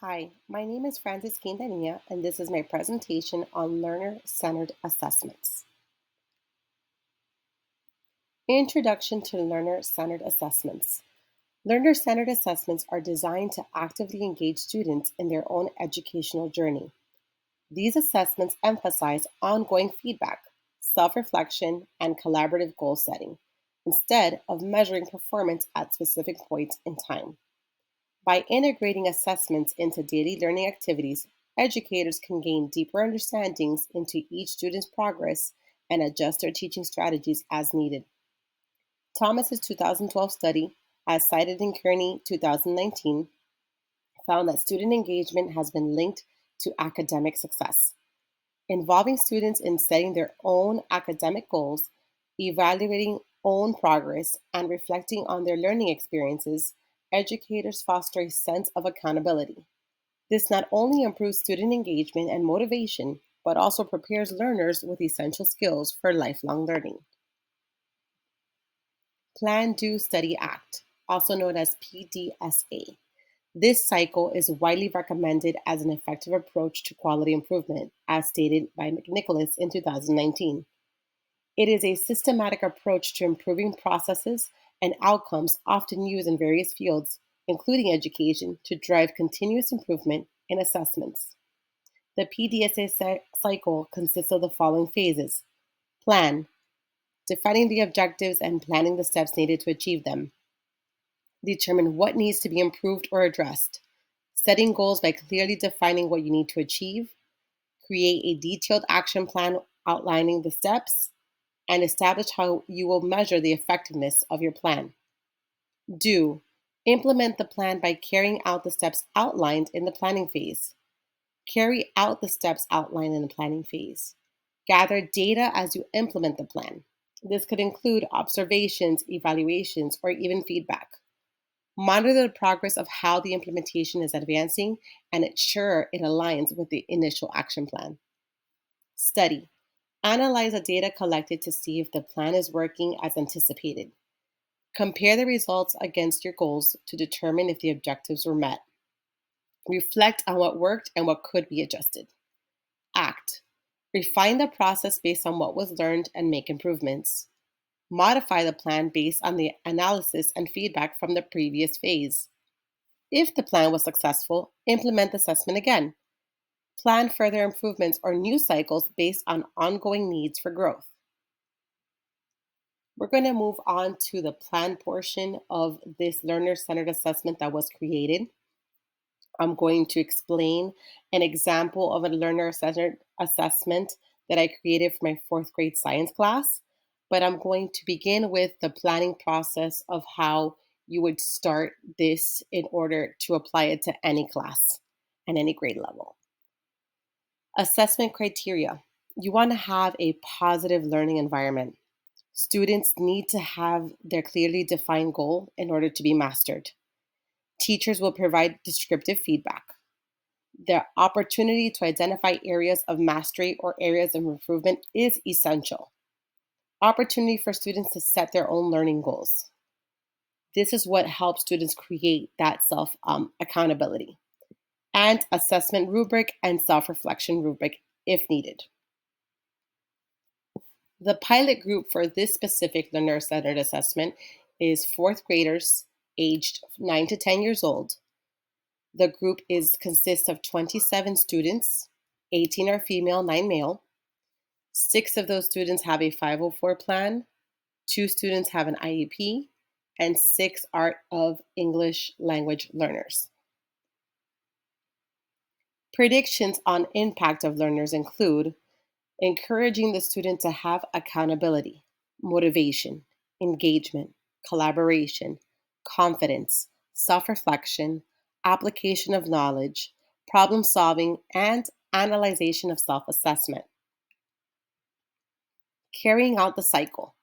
Hi, my name is Francis Quintanilla, and this is my presentation on learner-centered assessments. Introduction to learner-centered assessments. Learner-centered assessments are designed to actively engage students in their own educational journey. These assessments emphasize ongoing feedback, self-reflection, and collaborative goal setting, instead of measuring performance at specific points in time. By integrating assessments into daily learning activities, educators can gain deeper understandings into each student's progress and adjust their teaching strategies as needed. Thomas's 2012 study, as cited in Kearney 2019, found that student engagement has been linked to academic success. Involving students in setting their own academic goals, evaluating own progress, and reflecting on their learning experiences, educators foster a sense of accountability. This not only improves student engagement and motivation, but also prepares learners with essential skills for lifelong learning. Plan, Do, Study, Act, also known as PDSA. This cycle is widely recommended as an effective approach to quality improvement, as stated by McNicholas in 2019. It is a systematic approach to improving processes and outcomes often used in various fields, including education, to drive continuous improvement in assessments. The PDSA cycle consists of the following phases: plan, defining the objectives and planning the steps needed to achieve them; determine what needs to be improved or addressed; setting goals by clearly defining what you need to achieve; create a detailed action plan outlining the steps; and establish how you will measure the effectiveness of your plan. Do, implement the plan by carrying out the steps outlined in the planning phase. Carry out the steps outlined in the planning phase. Gather data as you implement the plan. This could include observations, evaluations, or even feedback. Monitor the progress of how the implementation is advancing and ensure it aligns with the initial action plan. Study. Analyze the data collected to see if the plan is working as anticipated. Compare the results against your goals to determine if the objectives were met. Reflect on what worked and what could be adjusted. Act. Refine the process based on what was learned and make improvements. Modify the plan based on the analysis and feedback from the previous phase. If the plan was successful, implement the assessment again. Plan further improvements or new cycles based on ongoing needs for growth. We're going to move on to the plan portion of this learner-centered assessment that was created. I'm going to explain an example of a learner-centered assessment that I created for my fourth grade science class. But I'm going to begin with the planning process of how you would start this in order to apply it to any class and any grade level. Assessment criteria. You want to have a positive learning environment. Students need to have their clearly defined goal in order to be mastered. Teachers will provide descriptive feedback. The opportunity to identify areas of mastery or areas of improvement is essential. Opportunity for students to set their own learning goals. This is what helps students create that self accountability. And assessment rubric and self-reflection rubric if needed. The pilot group for this specific learner-centered assessment is fourth graders aged 9 to 10 years old. The group consists of 27 students, 18 are female, 9 male. 6 of those students have a 504 plan, 2 students have an IEP, and 6 are of English language learners. Predictions on impact of learners include encouraging the student to have accountability, motivation, engagement, collaboration, confidence, self-reflection, application of knowledge, problem solving, and analyzation of self-assessment. Carrying out the cycle.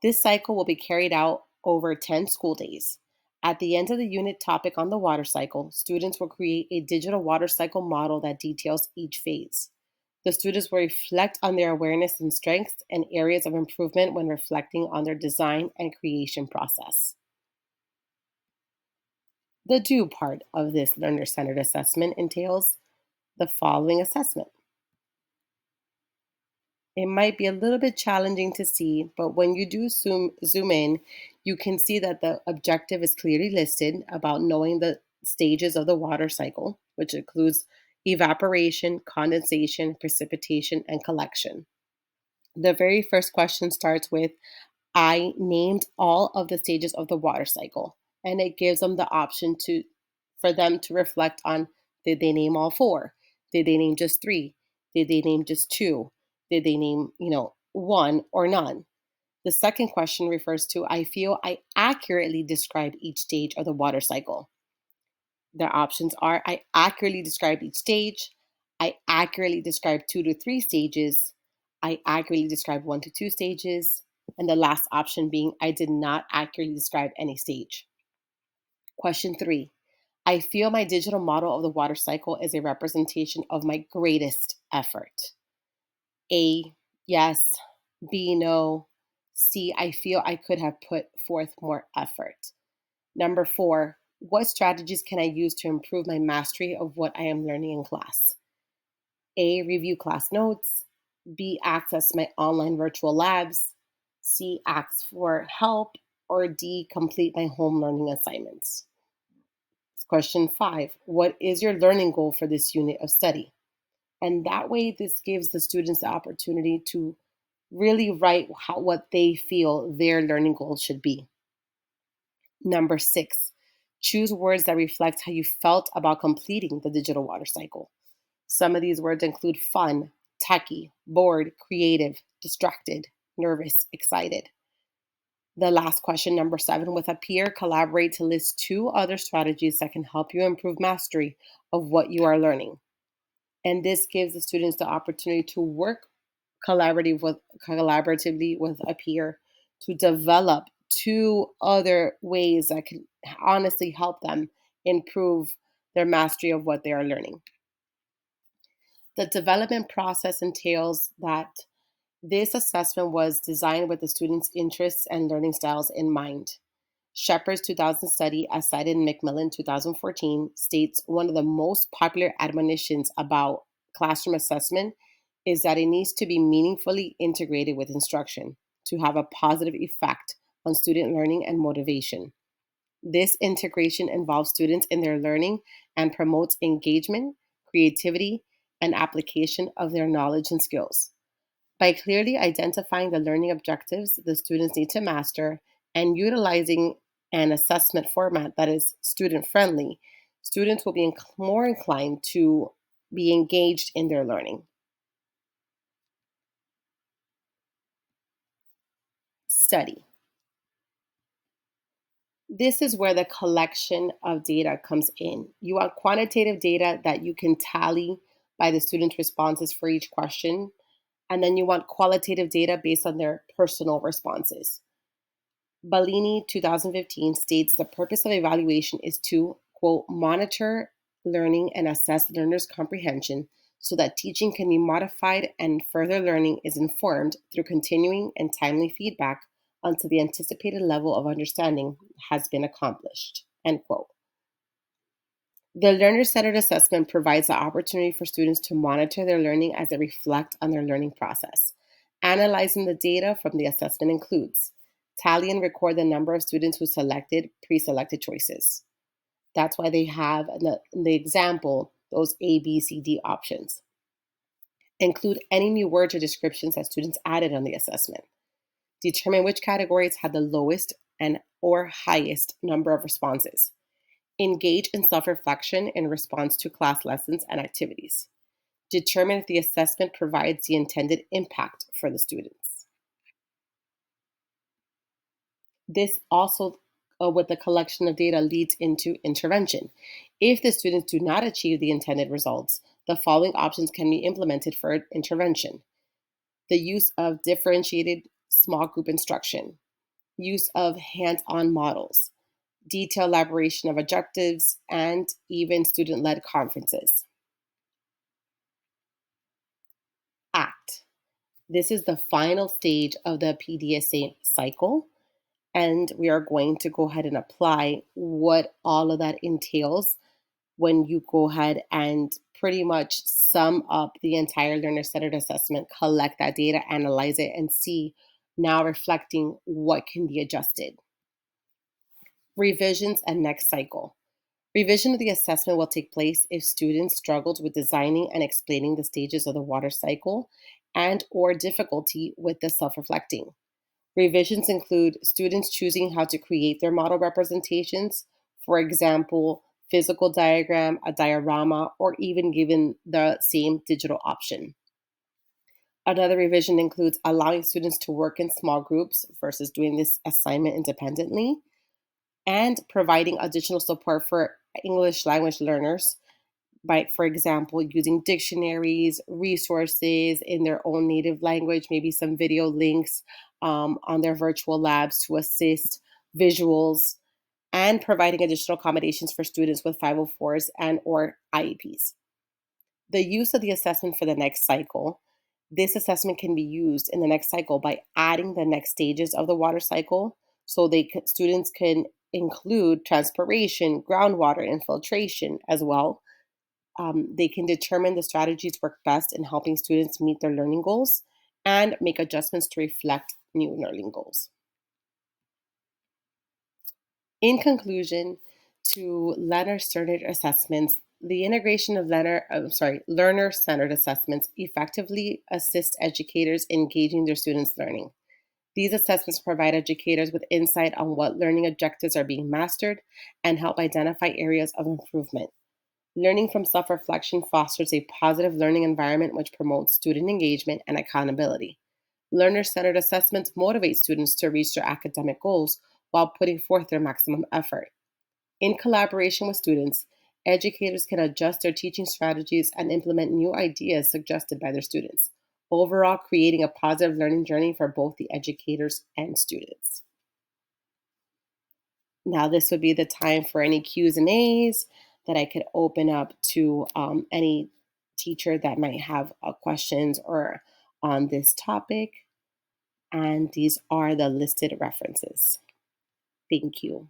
This cycle will be carried out over 10 school days. At the end of the unit topic on the water cycle, students will create a digital water cycle model that details each phase. The students will reflect on their awareness and strengths and areas of improvement when reflecting on their design and creation process. The do part of this learner-centered assessment entails the following assessment. It might be a little bit challenging to see, but when you do zoom in, you can see that the objective is clearly listed about knowing the stages of the water cycle, which includes evaporation, condensation, precipitation, and collection. The very first question starts with I named all of the stages of the water cycle, and it gives them the option to for them to reflect on did they name all four? Did they name just three? Did they name just two? Did they name, one or none? The second question refers to I feel I accurately describe each stage of the water cycle. Their options are I accurately describe each stage, I accurately describe 2 to 3 stages, I accurately describe 1 to 2 stages, and the last option being I did not accurately describe any stage. Question 3. I feel my digital model of the water cycle is a representation of my greatest effort. A, yes. B, no. C, I feel I could have put forth more effort. Number 4, what strategies can I use to improve my mastery of what I am learning in class? A, review class notes. B, access my online virtual labs. C, ask for help. Or D, complete my home learning assignments. Question 5, what is your learning goal for this unit of study? And that way, this gives the students the opportunity to really write what they feel their learning goals should be. Number 6, choose words that reflect how you felt about completing the digital water cycle. Some of these words include fun, techy, bored, creative, distracted, nervous, excited. The last question, number 7, with a peer, collaborate to list 2 other strategies that can help you improve mastery of what you are learning. And this gives the students the opportunity to work collaboratively with a peer to develop 2 other ways that can honestly help them improve their mastery of what they are learning. The development process entails that this assessment was designed with the students' interests and learning styles in mind. Shepard's 2000 study, as cited in Macmillan 2014, states one of the most popular admonitions about classroom assessment is that it needs to be meaningfully integrated with instruction to have a positive effect on student learning and motivation. This integration involves students in their learning and promotes engagement, creativity, and application of their knowledge and skills. By clearly identifying the learning objectives the students need to master and utilizing an assessment format that is student friendly, students will be more inclined to be engaged in their learning. Study. This is where the collection of data comes in. You want quantitative data that you can tally by the students' responses for each question, and then you want qualitative data based on their personal responses. Bellini 2015 states the purpose of evaluation is to, quote, monitor learning and assess learners' comprehension so that teaching can be modified and further learning is informed through continuing and timely feedback until the anticipated level of understanding has been accomplished, end quote. The learner-centered assessment provides the opportunity for students to monitor their learning as they reflect on their learning process. Analyzing the data from the assessment includes tally and record the number of students who selected pre-selected choices. That's why they have in the example those A, B, C, D options. Include any new words or descriptions that students added on the assessment. Determine which categories had the lowest and or highest number of responses. Engage in self-reflection in response to class lessons and activities. Determine if the assessment provides the intended impact for the students. This also, with the collection of data, leads into intervention. If the students do not achieve the intended results, the following options can be implemented for intervention. The use of differentiated small group instruction, use of hands-on models, detailed elaboration of objectives, and even student-led conferences. ACT. This is the final stage of the PDSA cycle, And we are going to go ahead and apply what all of that entails when you go ahead and pretty much sum up the entire learner-centered assessment, collect that data, analyze it, and see now reflecting what can be adjusted. Revisions and next cycle. Revision of the assessment will take place if students struggled with designing and explaining the stages of the water cycle and or difficulty with the self-reflecting. Revisions include students choosing how to create their model representations, for example, physical diagram, a diorama, or even given the same digital option. Another revision includes allowing students to work in small groups versus doing this assignment independently, and providing additional support for English language learners by, for example, using dictionaries, resources in their own native language, maybe some video links on their virtual labs to assist visuals, and providing additional accommodations for students with 504s and or IEPs. The use of the assessment for the next cycle. This assessment can be used in the next cycle by adding the next stages of the water cycle. So students can include transpiration, groundwater infiltration as well. They can determine the strategies work best in helping students meet their learning goals and make adjustments to reflect new learning goals. In conclusion, to learner-centered assessments, the integration of learner-centered assessments effectively assist educators in engaging their students' learning. These assessments provide educators with insight on what learning objectives are being mastered and help identify areas of improvement. Learning from self-reflection fosters a positive learning environment which promotes student engagement and accountability. Learner-centered assessments motivate students to reach their academic goals while putting forth their maximum effort. In collaboration with students, educators can adjust their teaching strategies and implement new ideas suggested by their students, overall creating a positive learning journey for both the educators and students. Now, this would be the time for any Q's and A's that I could open up to any teacher that might have questions or on this topic. And these are the listed references. Thank you.